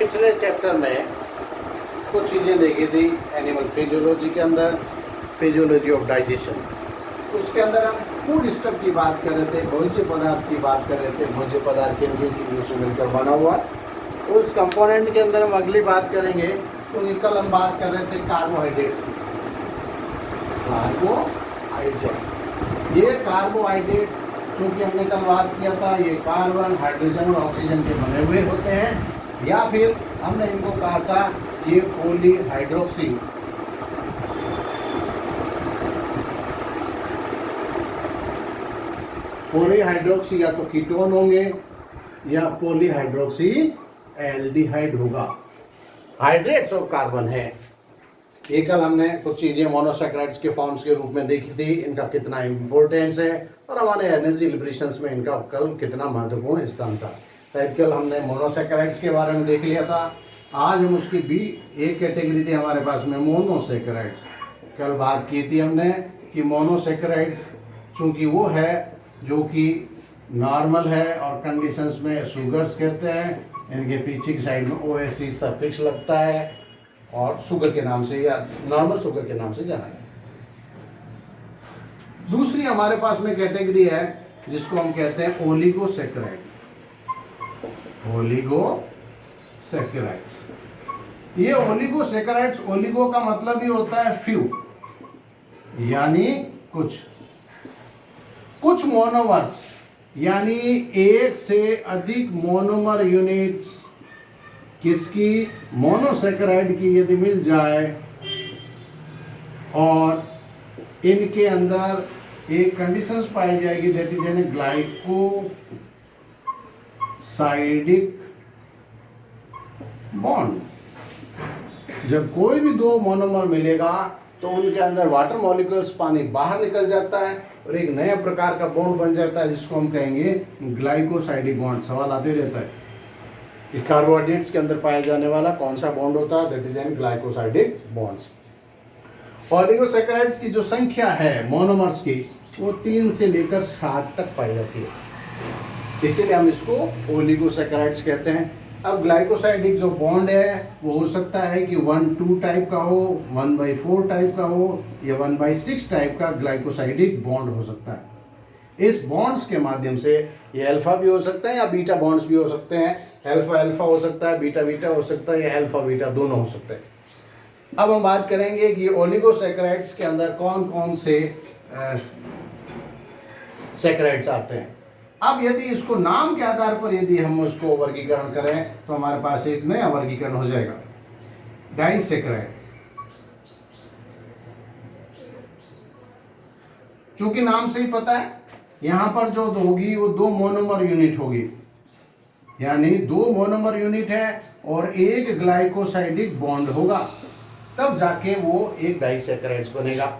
पिछले चैप्टर में कुछ चीज़ें देखी थी एनिमल फिजियोलॉजी के अंदर, फिजियोलॉजी ऑफ डाइजेशन। उसके अंदर हम फूड स्टफ की बात कर रहे थे, भोज्य पदार्थ की बात कर रहे थे। भोज्य पदार्थ किन किन चीज़ों से मिलकर बना हुआ, उस कंपोनेंट के अंदर हम अगली बात करेंगे। क्योंकि कल हम बात कर रहे थे कार्बोहाइड्रेट्स की। कार्बोहाइड्रेट्स, ये कार्बोहाइड्रेट चूँकि हमने कल बात किया था, ये कार्बन, हाइड्रोजन और ऑक्सीजन के बने हुए होते हैं, या फिर हमने इनको कहा था ये पॉलीहाइड्रोक्सी पॉलीहाइड्रोक्सी या तो कीटोन होंगे या पॉलीहाइड्रोक्सी एल्डिहाइड होगा। हाइड्रेट्स ऑफ कार्बन है। ये कल हमने कुछ चीज़ें मोनोसैकेराइड्स के फॉर्म्स के रूप में देखी थी, इनका कितना इम्पोर्टेंस है और हमारे एनर्जी लिबरेशंस में इनका कल कितना महत्वपूर्ण स्थान था। कल हमने मोनोसैकेराइड्स के बारे में देख लिया था। आज हम उसकी भी एक कैटेगरी थी हमारे पास में, मोनोसैकेराइड्स। कल बात की थी हमने कि मोनोसैकेराइड्स चूँकि वो है जो कि नॉर्मल है और कंडीशंस में शुगर्स कहते हैं, इनके पीछे की साइड में OSC सफिक्स लगता है और शुगर के नाम से या नॉर्मल शुगर के नाम से जाना है। दूसरी हमारे पास में कैटेगरी है जिसको हम कहते हैं ओलिगोसैकेराइड। ओलिगोसैकेराइड्स, ये ओलिगोसैकेराइड्स, ओलिगो का मतलब ही होता है फ्यू, यानी कुछ मोनोमर्स, यानी एक से अधिक मोनोमर यूनिट्स किसकी, मोनोसैकेराइड की यदि मिल जाए और इनके अंदर एक कंडीशंस पाई जाएगी, that is N glycosidic bond. जब कोई भी दो मोनोमर मिलेगा तो उनके अंदर वाटर मॉलिक्यूल्स, पानी बाहर निकल जाता है और एक नया प्रकार का बॉन्ड बन जाता है जिसको हम कहेंगे ग्लाइकोसाइडिक बॉन्ड। सवाल आते रहता है कि कार्बोहाइड्रेट्स के अंदर पाया जाने वाला कौन सा बॉन्ड होता है, that is N glycosidic bonds. Oligosaccharides की जो संख्या है मोनोमर्स की, वो 3 से लेकर 7 तक पाई जाती है, इसीलिए हम इसको ओलिगोसैकेराइड्स कहते हैं। अब ग्लाइकोसाइडिक जो बॉन्ड है वो हो सकता है कि 1-2 टाइप का हो, 1/4 टाइप का हो, या 1/6 टाइप का ग्लाइकोसाइडिक बॉन्ड हो सकता है। इस बॉन्ड्स के माध्यम से ये अल्फा भी हो सकता है या बीटा बॉन्ड्स भी हो सकते हैं। अल्फा अल्फा हो सकता है, बीटा बीटा हो सकता है, या अल्फा बीटा दोनों हो सकते हैं। अब हम बात करेंगे कि ओलिगोसैकेराइड्स के अंदर कौन कौन से सैकेराइड्स आते हैं। अब यदि इसको नाम के आधार पर यदि हम उसको वर्गीकरण करें तो हमारे पास एक नया वर्गीकरण हो जाएगा, डाइसैकेराइड। चूंकि नाम से ही पता है, यहां पर जो होगी वो 2 मोनोमर यूनिट होगी, यानी 2 मोनोमर यूनिट है और एक ग्लाइकोसाइडिक बॉन्ड होगा, तब जाके वो एक डाइसैकेराइड्स बनेगा।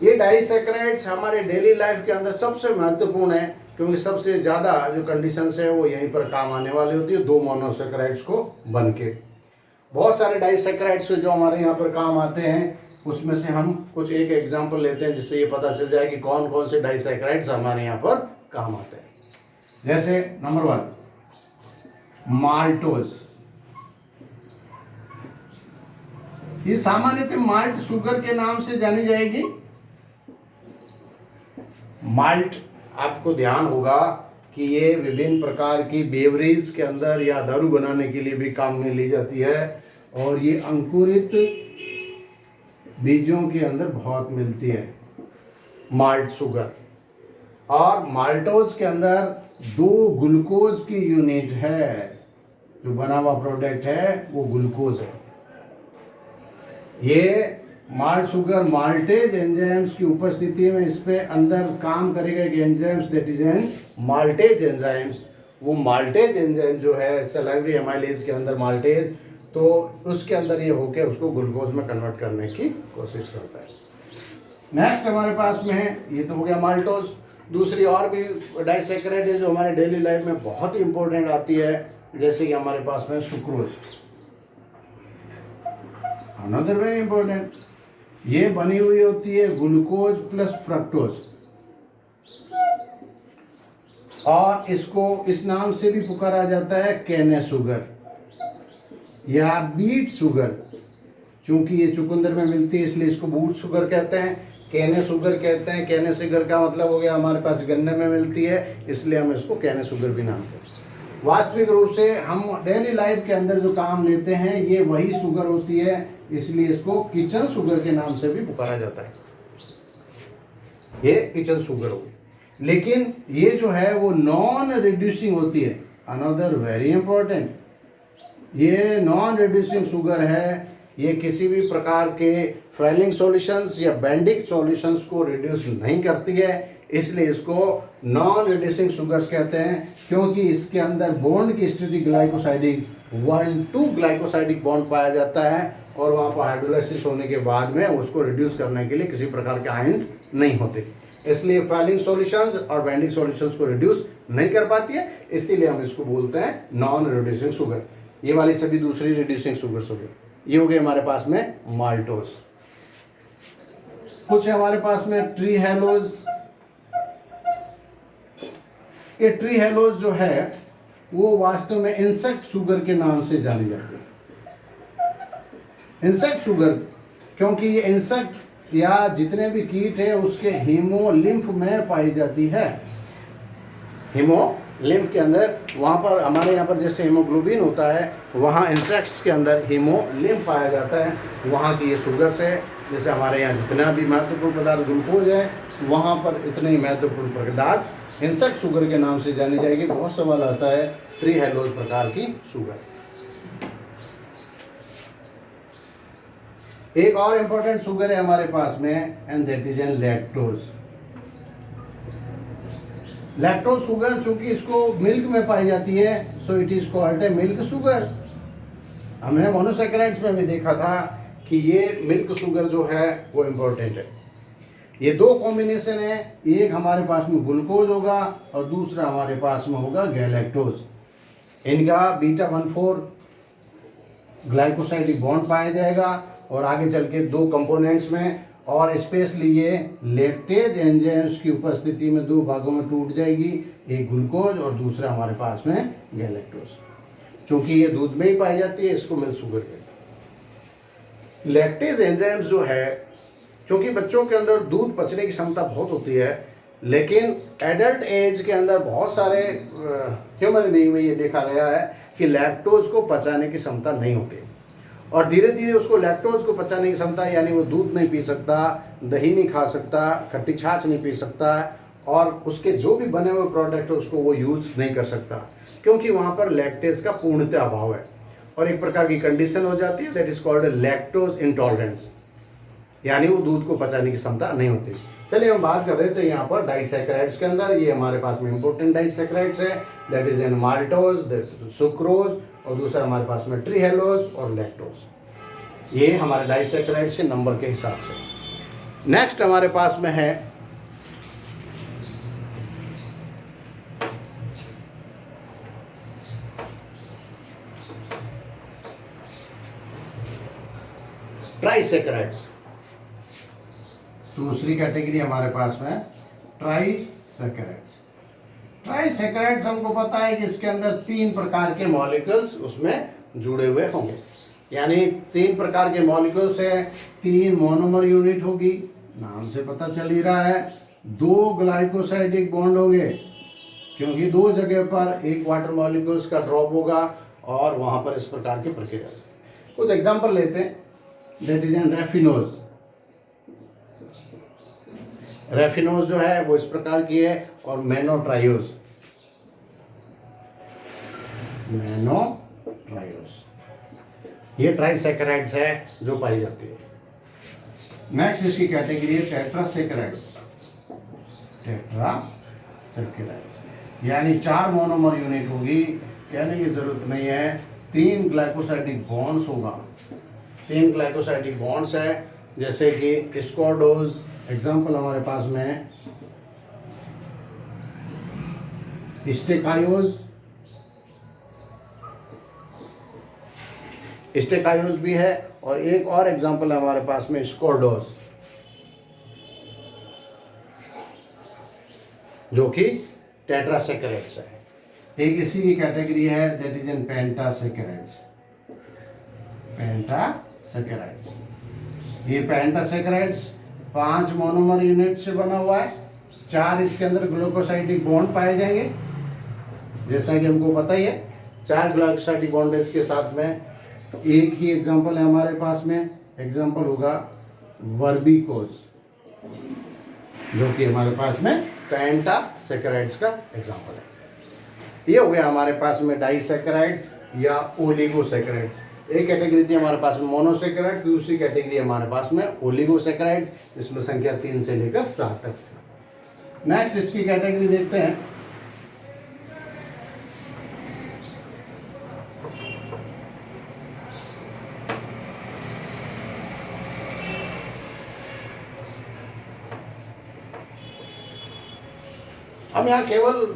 ये डाइसैकेराइड्स हमारे डेली लाइफ के अंदर सबसे महत्वपूर्ण है, क्योंकि सबसे ज़्यादा जो कंडीशंस है वो यहीं पर काम आने वाली होती है 2 मोनोसैकेराइड्स को बन के। बहुत सारे डाइसैकेराइड्स जो हमारे यहाँ पर काम आते हैं, उसमें से हम कुछ एक एग्जांपल लेते हैं जिससे ये पता चल जाए कि कौन कौन से डाइसैकेराइड्स हमारे यहाँ पर काम आते हैं। जैसे नंबर 1 माल्टोज। ये सामान्यतः माल्ट शुगर के नाम से जानी जाएगी। माल्ट, आपको ध्यान होगा कि ये विभिन्न प्रकार की बेवरेज के अंदर या दारू बनाने के लिए भी काम में ली जाती है, और ये अंकुरित बीजों के अंदर बहुत मिलती है माल्ट शुगर। और माल्टोज के अंदर 2 ग्लूकोज की यूनिट है, जो बना हुआ प्रोडक्ट है वो ग्लूकोज है। ये माल्ट शुगर माल्टेज एंजाइम्स की उपस्थिति में इस पे अंदर काम करेगा एक enzymes, that is N maltase enzymes. वो माल्टेज एंजाइम जो है सलाइवरी एमाइलेज के अंदर माल्टेज, तो उसके अंदर ये होकर उसको ग्लूकोज में कन्वर्ट करने की कोशिश करता है। नेक्स्ट हमारे पास में है, ये तो हो गया माल्टोज। दूसरी और भी डाइसैकेराइड है जो हमारे डेली लाइफ में बहुत ही इंपॉर्टेंट आती है, जैसे कि हमारे पास में सुक्रोज, अनदर वेरी इंपॉर्टेंट। ये बनी हुई होती है ग्लूकोज प्लस फ्रक्टोज, और इसको इस नाम से भी पुकारा जाता है केने शुगर। या बीट शुगर, चूंकि ये चुकंदर में मिलती है इसलिए इसको बूट शुगर कहते हैं। केने शुगर कहते हैं, केने शुगर का मतलब हो गया हमारे पास गन्ने में मिलती है, इसलिए हम इसको केने शुगर भी नाम कहते हैं। वास्तविक रूप से हम डेली लाइफ के अंदर जो काम लेते हैं ये वही शुगर होती है, इसलिए इसको किचन शुगर के नाम से भी पुकारा जाता है। ये किचन शुगर होगी, लेकिन ये जो है वो नॉन रिड्यूसिंग होती है। अनदर वेरी इंपॉर्टेंट, ये नॉन रिड्यूसिंग शुगर है। ये किसी भी प्रकार के फेलिंग सॉल्यूशंस या बेंडिक सॉल्यूशंस को रिड्यूस नहीं करती है, इसलिए इसको नॉन रिड्यूसिंग शुगर्स कहते हैं, क्योंकि इसके अंदर बॉन्ड की स्थिति ग्लाइकोसाइडिक 1,2 ग्लाइकोसाइडिक बॉन्ड पाया जाता है और वहाँ पर हाइड्रोलाइसिस होने के बाद में उसको रिड्यूस करने के लिए किसी प्रकार के आयंस नहीं होते, इसलिए फेलिंग सॉल्यूशंस और बेंडिक सॉल्यूशंस को रिड्यूस नहीं कर पाती है, इसीलिए हम इसको बोलते हैं नॉन रिड्यूसिंग शुगर। ये वाली सभी दूसरी रिड्यूसिंग शुगर्स हो गई। ये हो गए हमारे पास में माल्टोज। कुछ है हमारे पास में ट्री हेलोज। ये ट्री हेलोज जो है वो वास्तव में इंसेक्ट शुगर के नाम से जानी जाती है। इंसेक्ट शुगर क्योंकि ये इंसेक्ट या जितने भी कीट है उसके हीमोलिम्फ में पाई जाती है। हीमोलिम्फ के अंदर, वहाँ पर हमारे यहाँ पर जैसे हीमोग्लोबिन होता है, वहाँ इंसेक्ट्स के अंदर हीमोलिम्फ पाया जाता है। वहाँ की ये शुगर्स है, जैसे हमारे यहाँ जितना भी महत्वपूर्ण पदार्थ ग्लूकोज है, वहाँ पर इतने ही महत्वपूर्ण पदार्थ इंसेक्ट शुगर के नाम से जानी जाएगी। बहुत सवाल आता है ट्री हेलोज प्रकार की शुगर। एक और इंपॉर्टेंट शुगर है हमारे पास में, and that is N lactose. Lactose sugar चूंकि इसको मिल्क में पाई जाती है, so it is called a milk sugar. हमने मोनोसैकेराइड्स में भी देखा था कि ये मिल्क शुगर जो है वो इम्पोर्टेंट है। ये दो कॉम्बिनेशन है, एक हमारे पास में ग्लूकोज होगा और दूसरा हमारे पास में होगा गैलेक्टोज। इनका बीटा-1,4 ग्लाइकोसाइडिक बॉन्ड पाया जाएगा और आगे चल के दो कंपोनेंट्स में, और स्पेशली ये लैक्टेज एंजाइम्स की उपस्थिति में दो भागों में टूट जाएगी, एक ग्लूकोज और दूसरा हमारे पास में गैलेक्टोज। चूंकि ये दूध में ही पाई जाती है, इसको मिल्क शुगर कहते हैं। लैक्टेज एंजाइम्स जो है, क्योंकि बच्चों के अंदर दूध पचने की क्षमता बहुत होती है, लेकिन एडल्ट एज के अंदर बहुत सारे ह्यूमन बीइंग में ये देखा गया है कि लैक्टोज को पचाने की क्षमता नहीं होती, और धीरे धीरे उसको लैक्टोज को पचाने की क्षमता, यानी वो दूध नहीं पी सकता, दही नहीं खा सकता, खट्टी छाछ नहीं पी सकता, और उसके जो भी बने हुए प्रोडक्ट है उसको वो यूज़ नहीं कर सकता, क्योंकि वहाँ पर लैक्टेज का पूर्णतः अभाव है। और एक प्रकार की कंडीशन हो जाती है, that is called lactose intolerance, यानी वो दूध को पचाने की क्षमता नहीं होती। चलिए हम बात कर रहे थे यहाँ पर डाइसैकेराइड्स के अंदर। ये हमारे पास में इंपॉर्टेंट डाइसैकेराइड्स है, that is N maltose, sucrose, और दूसरा हमारे पास में ट्री हेलोज और लैक्टोज। ये हमारे डाइसैकेराइड्स के नंबर के हिसाब से। नेक्स्ट हमारे पास में है ट्राइसैकेराइड्स। दूसरी कैटेगरी हमारे पास में ट्राइसैकेराइड्स। ट्राइसैकेराइड्स हमको पता है कि इसके अंदर 3 प्रकार के मॉलिक्यूल्स उसमें जुड़े हुए होंगे, यानी 3 प्रकार के मॉलिक्यूल्स है, 3 मोनोमर यूनिट होगी, नाम से पता चल ही रहा है। 2 ग्लाइकोसाइडिक बॉन्ड होंगे, क्योंकि 2 जगह पर एक वाटर मॉलिक्यूल्स का ड्रॉप होगा और वहाँ पर इस प्रकार की प्रक्रिया। कुछ एग्जाम्पल लेते हैं, that is N raffinose. Raffinose जो है वो इस प्रकार की है, और मेनोट्रायोज, ये ट्राइसैकेराइड्स है जो पाई जाती है। नेक्स्ट इसकी कैटेगरी है टेट्रासैकेराइड्स। टेट्रासैकेराइड्स यानी 4 मोनोमर यूनिट होगी, कहने की जरूरत नहीं है, 3 ग्लाइकोसाइडिक बॉन्ड्स होगा। 3 ग्लाइकोसाइडिक बॉन्ड्स है, जैसे कि स्कोडोज, एग्जाम्पल हमारे पास में है स्टेकायोज भी है, और एक और एग्जाम्पल है हमारे पास में स्कोडोज, जो कि टेट्रासैकेराइड्स है। एक इसी की कैटेगरी है, दैट इज एन पेंटासैकेराइड्स। पेंटासेकेराइड्स। ये पेंटासेकेराइड्स 5 मोनोमर यूनिट से बना हुआ है। 4 इसके अंदर ग्लूकोसाइडिक बॉन्ड पाए जाएंगे, जैसा कि हमको पता ही है। 4 ग्लूकोसाइडिक बॉन्ड इसके साथ में एक ही एग्जांपल है हमारे पास में, एग्जांपल होगा वर्बिकोज, जो कि हमारे पास में पेंटासेकेराइड्स का एग्जांपल है। ये हो गया हमारे पास में डाइसेकेराइड्स या ओलिगोसेकेराइड्स। एक कैटेगरी थी हमारे पास में मोनोसेकेराइड्स, दूसरी कैटेगरी हमारे पास में ओलिगोसेकेराइड्स, इसमें संख्या 3 से लेकर 7 तक थी। नेक्स्ट इसकी कैटेगरी देखते हैं। हम यहाँ केवल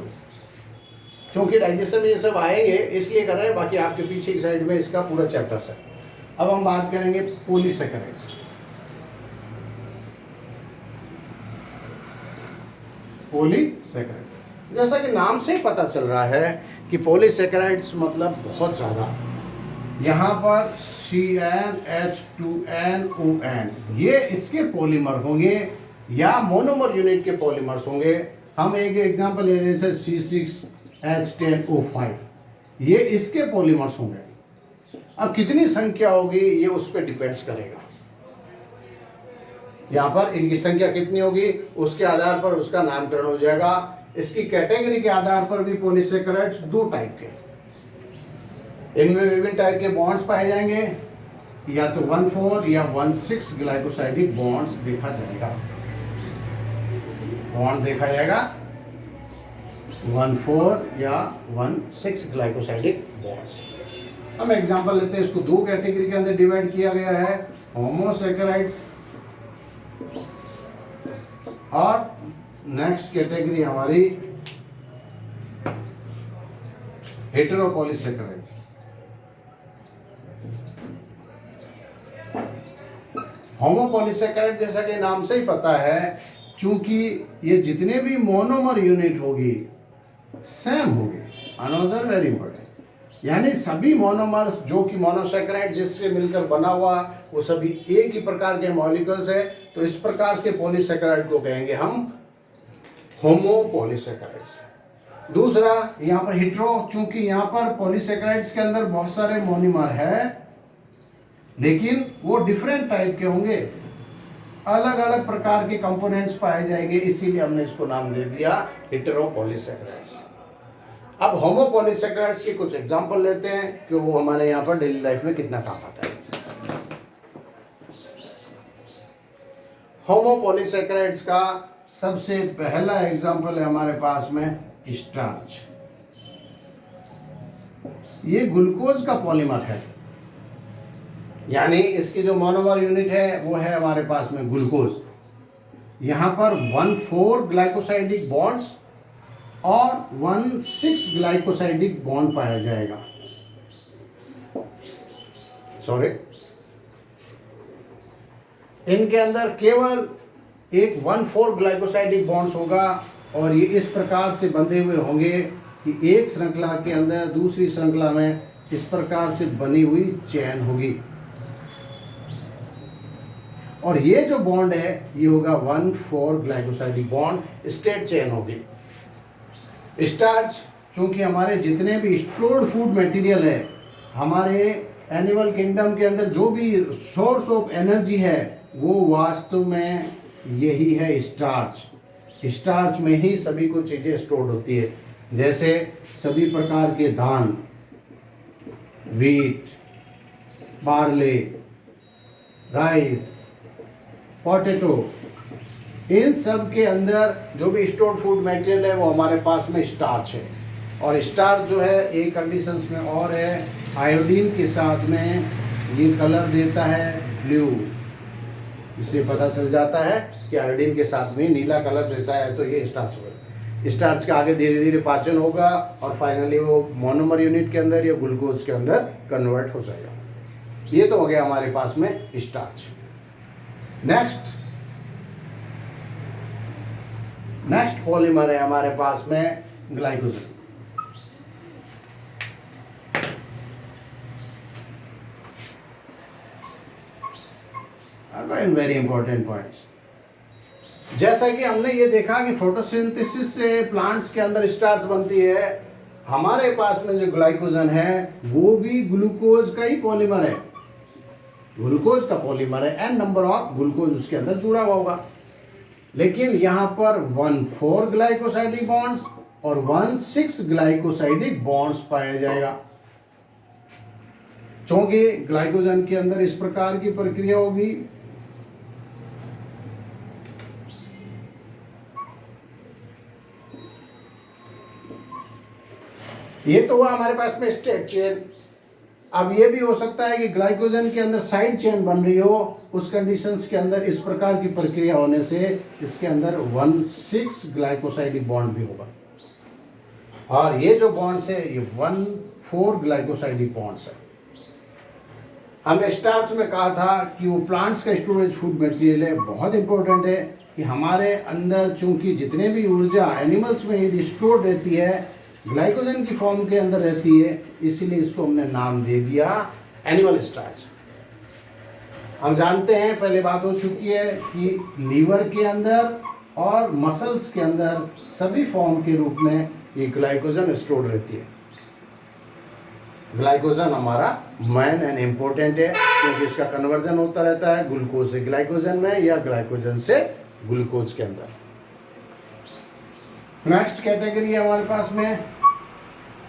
चूंकि डाइजेशन में ये सब आएंगे इसलिए कर रहे हैं, बाकी आपके पीछे की साइड में इसका पूरा चैप्टर है। अब हम बात करेंगे पॉलीसेकेराइड्स। पॉलीसेकेराइड्स, जैसा कि नाम से ही पता चल रहा है कि पॉलीसेकेराइड्स मतलब बहुत ज़्यादा। यहाँ पर CnH2nOn ये इसके पॉलीमर होंगे या मोनोमर यूनिट के पॉलीमर्स होंगे। हम एक एग्जांपल ले लें, जैसे C6H10O5, ये इसके पॉलीमर्स होंगे। अब कितनी संख्या होगी ये उस पर डिपेंड्स करेगा। यहाँ पर इनकी संख्या कितनी होगी उसके आधार पर उसका नामकरण हो जाएगा। इसकी कैटेगरी के आधार पर भी पॉलीसेकेराइड्स 2 टाइप के, इनमें विभिन्न टाइप के बॉन्ड्स पाए जाएंगे, या तो 1,4 या 1,6 ग्लाइकोसाइडिक बॉन्ड्स देखा जाएगा। बॉन्ड देखा जाएगा 1,4 या 1,6 ग्लाइकोसाइडिक बॉन्ड्स। हम एग्जांपल लेते हैं, इसको 2 कैटेगरी के अंदर डिवाइड किया गया है, होमोसेकेराइड्स और नेक्स्ट कैटेगरी हमारी हेटेरोपॉलीसेकेराइड्स। होमोपॉलीसेकेराइड जैसा कि नाम से ही पता है, चूंकि ये जितने भी मोनोमर यूनिट होगी सेम होगी। अनदर वेरी इंपॉर्टेंट, यानी सभी मोनोमर्स जो कि मोनोसेकेराइड जिससे मिलकर बना हुआ वो सभी एक ही प्रकार के मॉलिक्यूल्स है, तो इस प्रकार के पॉलीसेकेराइड को कहेंगे हम होमोपॉलीसेकेराइड्स। दूसरा यहाँ पर हेटेरो, चूंकि यहाँ पर पॉलीसेकेराइड्स के अंदर बहुत सारे मोनोमर है लेकिन वो डिफरेंट टाइप के होंगे, अलग अलग प्रकार के कंपोनेंट्स पाए जाएंगे, इसीलिए हमने इसको नाम दे दिया हेटेरोपॉलीसेकेराइड्स। अब होमोपॉलीसेकेराइड्स के कुछ एग्जांपल लेते हैं कि वो हमारे यहाँ पर डेली लाइफ में कितना काम आता है। होमोपॉलीसेकेराइड्स का सबसे पहला एग्जांपल है हमारे पास में स्टार्च। ये ग्लूकोज का पॉलीमर है, यानी इसकी जो मोनोमर यूनिट है वो है हमारे पास में ग्लूकोज। यहाँ पर 1,4 ग्लाइकोसाइडिक बॉन्ड्स और 1,6 ग्लाइकोसाइडिक बॉन्ड पाया जाएगा। सॉरी, इनके अंदर केवल एक 1,4 ग्लाइकोसाइडिक बॉन्ड्स होगा और ये इस प्रकार से बंधे हुए होंगे कि एक श्रृंखला के अंदर दूसरी श्रृंखला में इस प्रकार से बनी हुई चेन होगी, और ये जो बॉन्ड है ये होगा 1,4 ग्लाइकोसाइडिक बॉन्ड, स्ट्रेट चेन होगी। स्टार्च, चूंकि हमारे जितने भी स्टोर्ड फूड मटेरियल है, हमारे एनिमल किंगडम के अंदर जो भी सोर्स ऑफ एनर्जी है वो वास्तव में यही है स्टार्च। स्टार्च में ही सभी कुछ चीज़ें स्टोर्ड होती है, जैसे सभी प्रकार के धान, व्हीट, बार्ले, राइस, पोटैटो, इन सब के अंदर जो भी स्टोर्ड फूड मटेरियल है वो हमारे पास में स्टार्च है। और स्टार्च जो है एक कंडीशंस में और है, आयोडीन के साथ में ये कलर देता है ब्लू, इससे पता चल जाता है कि आयोडीन के साथ में नीला कलर देता है, तो ये स्टार्च होगा। स्टार्च का आगे धीरे धीरे पाचन होगा और फाइनली वो मोनोमर यूनिट के अंदर या ग्लूकोज के अंदर कन्वर्ट हो जाएगा। ये तो हो गया हमारे पास में स्टार्च। नेक्स्ट पॉलीमर है हमारे पास में glycogen. Again very important points. जैसा कि हमने ये देखा कि फोटोसिंथेसिस से प्लांट्स के अंदर स्टार्च बनती है, हमारे पास में जो ग्लाइकोजन है वो भी ग्लूकोज का ही पॉलीमर है, ग्लूकोज का पॉलीमर है, एन नंबर ऑफ ग्लूकोज उसके अंदर जुड़ा हुआ होगा। लेकिन यहां पर 1,4 ग्लाइकोसाइडिक बॉन्ड्स और 1,6 ग्लाइकोसाइडिक बॉन्ड्स पाया जाएगा। चूंकि ग्लाइकोजन के अंदर इस प्रकार की प्रक्रिया होगी, ये तो हुआ हमारे पास में स्ट्रेट चेन। अब ये भी हो सकता है कि ग्लाइकोजन के अंदर साइड चेन बन रही हो, उस कंडीशंस के अंदर इस प्रकार की प्रक्रिया होने से इसके अंदर 1,6 ग्लाइकोसाइडिक बॉन्ड भी होगा, और ये जो बॉन्ड्स है ये 1,4 ग्लाइकोसाइडिक बॉन्ड्स है। हमने स्टार्च में कहा था कि वो प्लांट्स का स्टोरेज फूड मटेरियल है। बहुत इंपॉर्टेंट है कि हमारे अंदर चूंकि जितने भी ऊर्जा एनिमल्स में यदि स्टोर रहती है ग्लाइकोजन की फॉर्म के अंदर रहती है, इसीलिए इसको हमने नाम दे दिया एनिमल स्टार्च। हम जानते हैं, पहले बात हो चुकी है कि लीवर के अंदर और मसल्स के अंदर सभी फॉर्म के रूप में ये ग्लाइकोजन स्टोर रहती है। ग्लाइकोजन हमारा मेन एंड इम्पोर्टेंट है क्योंकि इसका कन्वर्जन होता रहता है ग्लूकोज से ग्लाइकोजन में या ग्लाइकोजन से ग्लूकोज के अंदर। नेक्स्ट कैटेगरी है हमारे पास में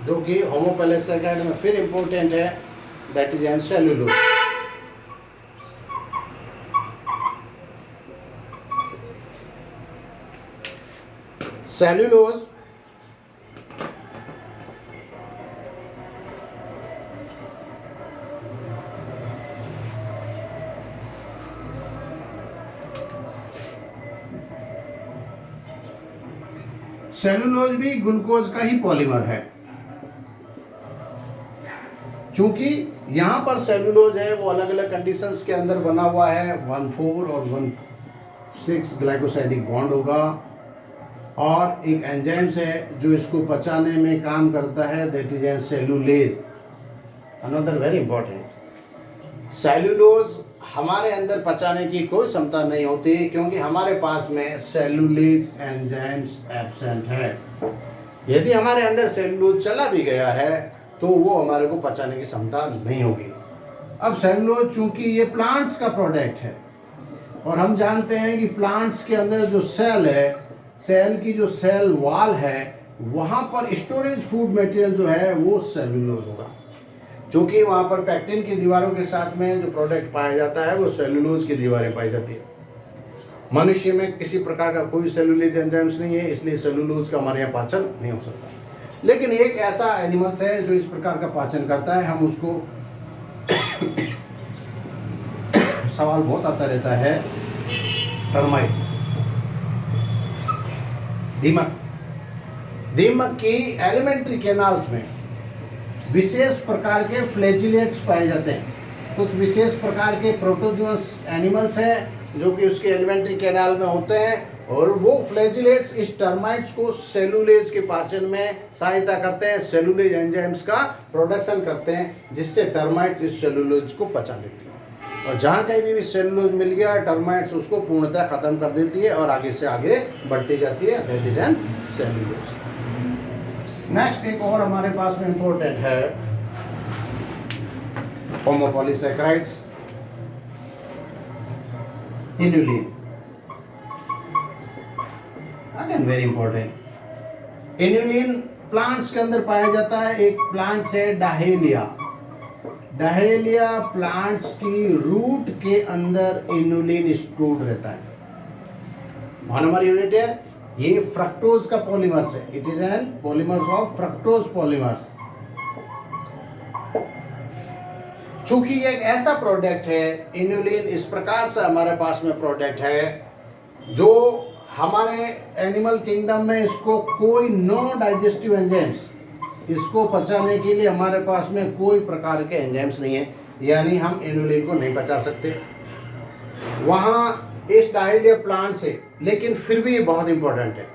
जो कि होमोपैलेसेकाइड में फिर इम्पोर्टेंट है, that is an cellulose. Cellulose cellulose भी ग्लूकोज का ही पॉलीमर है। चूंकि यहां पर सेलुलोज है वो अलग अलग कंडीशंस के अंदर बना हुआ है, 1,4 और 1,6 ग्लाइकोसाइडिक बॉन्ड होगा, और एक एंजाइम्स है जो इसको पचाने में काम करता है, that is N cellulase. Another very important, cellulose हमारे अंदर पचाने की कोई क्षमता नहीं होती क्योंकि हमारे पास में सेलुलेज एंजाइम्स एब्सेंट है। यदि हमारे अंदर सेलुलोज चला भी गया है तो वो हमारे को पचाने की क्षमता नहीं होगी। अब सेलुलोज चूंकि ये प्लांट्स का प्रोडक्ट है और हम जानते हैं कि प्लांट्स के अंदर जो सेल है, सेल की जो सेल वॉल है, वहां पर स्टोरेज फूड मटेरियल जो है वो सेलुलोज होगा। चूंकि वहां पर पैक्टिन की दीवारों के साथ में जो प्रोडक्ट पाया जाता है वो सेलुलोज की दीवारें पाई जाती है। मनुष्य में किसी प्रकार का कोई सेलुलोज एंजाइम्स नहीं है, इसलिए सेलुलोज का हमारे यहाँ पाचन नहीं हो सकता। लेकिन एक ऐसा एनिमल्स है जो इस प्रकार का पाचन करता है, हम उसको सवाल बहुत आता रहता है, टर्माइट, दीमक। दीमक की एलिमेंट्री कैनाल्स में विशेष प्रकार के फ्लैजिलेट्स पाए जाते हैं। कुछ विशेष प्रकार के प्रोटोजोअस एनिमल्स हैं जो कि उसके एलिमेंट्री कैनाल में होते हैं, और वो फ्लैजिलेट्स इस टर्माइट्स को सेलुलेज के पाचन में सहायता करते हैं, सेलुलेज एंजाइम्स का प्रोडक्शन करते हैं, जिससे टर्माइट्स इस सेलुलोज को पचा लेती है। और जहाँ कहीं भी सेलुलोज मिल गया, टर्माइट्स उसको पूर्णतः खत्म कर देती है और आगे से आगे बढ़ती जाती है, that is an cellulose. Next एक और हमारे पास में इंपॉर्टेंट है homopolysaccharides, inulin. Again very important, inulin plants के अंदर पाया जाता है। एक प्लांट्स है डाहेलिया। डाहेलिया प्लांट्स की रूट के अंदर इनुलिन स्टोर्ड रहता है। 1 नंबर यूनिट है, ये फ्रक्टोज का पॉलीमर्स है, it is an polymers of fructose polymers. चूंकि ये एक ऐसा प्रोडक्ट है, इनुलिन इस प्रकार से हमारे पास में प्रोडक्ट है जो हमारे एनिमल किंगडम में इसको कोई नो डाइजेस्टिव एंजाइम्स, इसको पचाने के लिए हमारे पास में कोई प्रकार के एंजाइम्स नहीं है, यानी हम इनुलिन को नहीं पचा सकते वहाँ इस डाहेलिया प्लांट से। लेकिन फिर भी ये बहुत इंपॉर्टेंट है,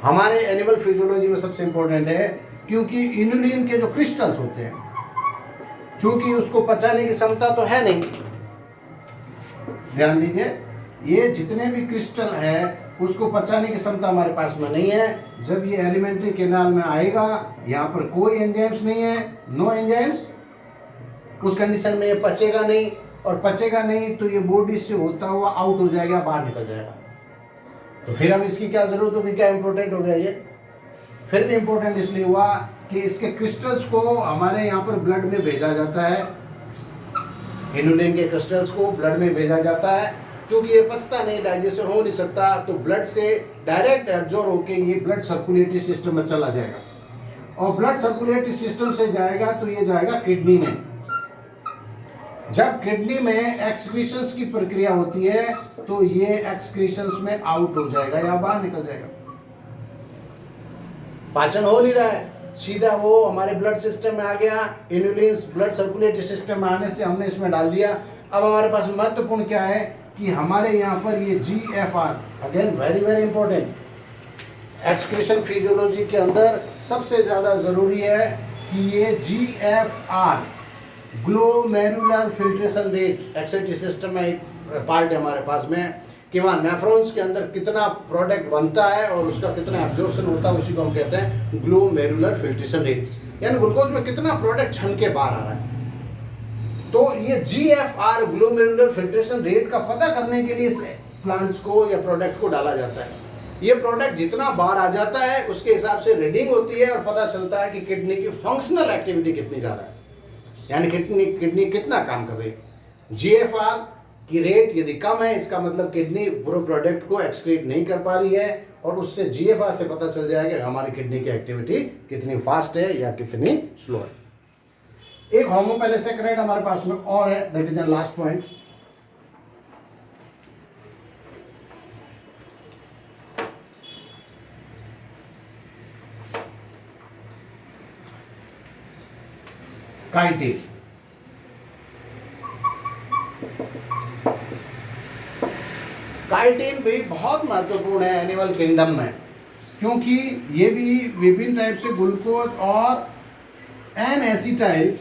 हमारे एनिमल फिजियोलॉजी में सबसे इंपॉर्टेंट है, क्योंकि इनुलिन के जो क्रिस्टल्स होते हैं, चूंकि उसको पचाने की क्षमता तो है नहीं, ध्यान दीजिए, ये जितने भी क्रिस्टल है उसको पचाने की क्षमता हमारे पास में नहीं है। जब ये एलिमेंट्री कैनाल में आएगा, यहाँ पर कोई एंजाइम्स नहीं है, नो एंजाइम्स, उस कंडीशन में ये पचेगा नहीं, और पचेगा नहीं तो ये बॉडी से होता हुआ आउट हो जाएगा, बाहर निकल जाएगा। तो फिर अब इसकी क्या जरूरत होगी, क्या इंपॉर्टेंट हो गया ये? फिर भी इंपॉर्टेंट इसलिए हुआ कि इसके क्रिस्टल्स को हमारे यहाँ पर ब्लड में भेजा जाता है, इनुलिन के क्रिस्टल्स को ब्लड में भेजा जाता है। क्योंकि ये पचता नहीं, डाइजेशन हो नहीं सकता, तो ब्लड से डायरेक्ट एब्जॉर्ब होके ये ब्लड सर्कुलेटरी सिस्टम में चला जाएगा, और ब्लड सर्कुलेटरी सिस्टम से जाएगा तो ये जाएगा किडनी में। जब किडनी में एक्सक्रीशंस की प्रक्रिया होती है तो ये एक्सक्रीशंस में आउट हो जाएगा या बाहर निकल जाएगा। पाचन हो नहीं रहा है, सीधा वो हमारे ब्लड सिस्टम में आ गया, इनुलिन ब्लड सर्कुलेटरी सिस्टम में आने से हमने इसमें डाल दिया। अब हमारे पास महत्वपूर्ण क्या है कि हमारे यहाँ पर ये GFR, again very very important, excretion physiology के अंदर सबसे ज्यादा जरूरी है कि ये GFR glomerular filtration rate excretory system में एक पार्ट है हमारे पास में, कि वहाँ नेफ्रॉन्स के अंदर कितना प्रोडक्ट बनता है और उसका कितना एब्जॉर्प्शन होता है, उसी को हम कहते हैं ग्लोमेरुलर फिल्ट्रेशन रेट, यानी ग्लूकोज में कितना प्रोडक्ट छन के बाहर आ रहा है। तो ये GFR ग्लोमेरुलर फिल्ट्रेशन रेट का पता करने के लिए प्लांट्स को या प्रोडक्ट को डाला जाता है। ये प्रोडक्ट जितना बाहर आ जाता है उसके हिसाब से रीडिंग होती है और पता चलता है कि किडनी की फंक्शनल एक्टिविटी कितनी ज़्यादा है, यानी किडनी कितना काम कर रही है। GFR की रेट यदि कम है, इसका मतलब किडनी पूरे प्रोडक्ट को एक्सक्रीट नहीं कर पा रही है, और उससे GFR से पता चल जाएगा कि हमारी किडनी की एक्टिविटी कितनी फास्ट है या कितनी स्लो है। एक होमोपैलेसेक्राइड हमारे पास में और है, that is the last point. Chitin. Chitin भी बहुत महत्वपूर्ण है एनिमल किंगडम में, क्योंकि ये भी विभिन्न टाइप से ग्लूकोज और एन एसिटाइल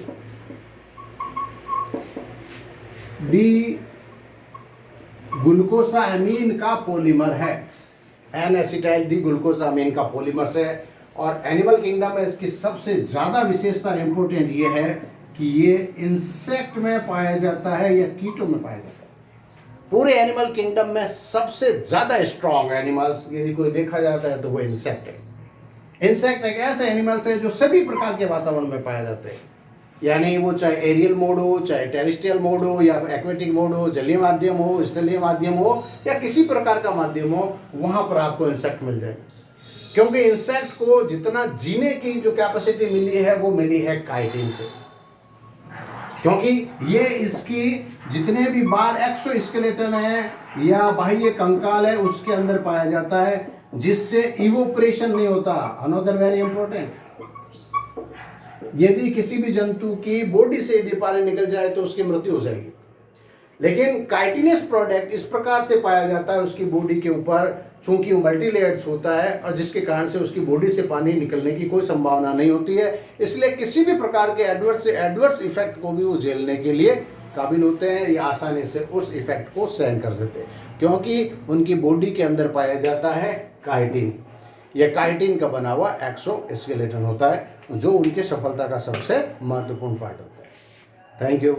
डी ग्लूकोसामीन का पॉलीमर है। एन एसिटाइल डी ग्लूकोसामीन का पॉलीमर है, और एनिमल किंगडम में इसकी सबसे ज़्यादा विशेषता इंपोर्टेंट ये है कि ये इंसेक्ट में पाया जाता है या कीटों में पाया जाता है। पूरे एनिमल किंगडम में सबसे ज़्यादा स्ट्रॉन्ग एनिमल्स यदि कोई देखा जाता है तो वो इंसेक्ट है। इंसेक्ट एक ऐसे एनिमल्स है जो सभी प्रकार के वातावरण में पाए जाते हैं, यानी वो चाहे एरियल मोड हो, चाहे टेरेस्ट्रियल मोड हो, या एक्वेटिक मोड हो, जलीय माध्यम हो, स्थलीय माध्यम हो, या किसी प्रकार का माध्यम हो, वहाँ पर आपको इंसेक्ट मिल जाएगा। क्योंकि इंसेक्ट को जितना जीने की जो कैपेसिटी मिली है वो मिली है काइटिन से, क्योंकि ये इसकी जितने भी बार एक्सोस्केलेटन है या बाह्य कंकाल है उसके अंदर पाया जाता है, जिससे इवोपरेशन नहीं होता। अनदर वेरी इंपॉर्टेंट, यदि किसी भी जंतु की बॉडी से यदि पानी निकल जाए तो उसकी मृत्यु हो जाएगी, लेकिन काइटिनस प्रोडक्ट इस प्रकार से पाया जाता है उसकी बॉडी के ऊपर, चूंकि वो मल्टीलेयर्स होता है और जिसके कारण से उसकी बॉडी से पानी निकलने की कोई संभावना नहीं होती है, इसलिए किसी भी प्रकार के एडवर्स इफेक्ट को भी वो झेलने के लिए काबिल होते हैं, या आसानी से उस इफेक्ट को सहन कर देते हैं, क्योंकि उनकी बॉडी के अंदर पाया जाता है काइटिन। यह काइटिन का बना हुआ एक्सोस्केलेटन होता है, जो उनकी सफलता का सबसे महत्वपूर्ण पार्ट होता है। Thank you.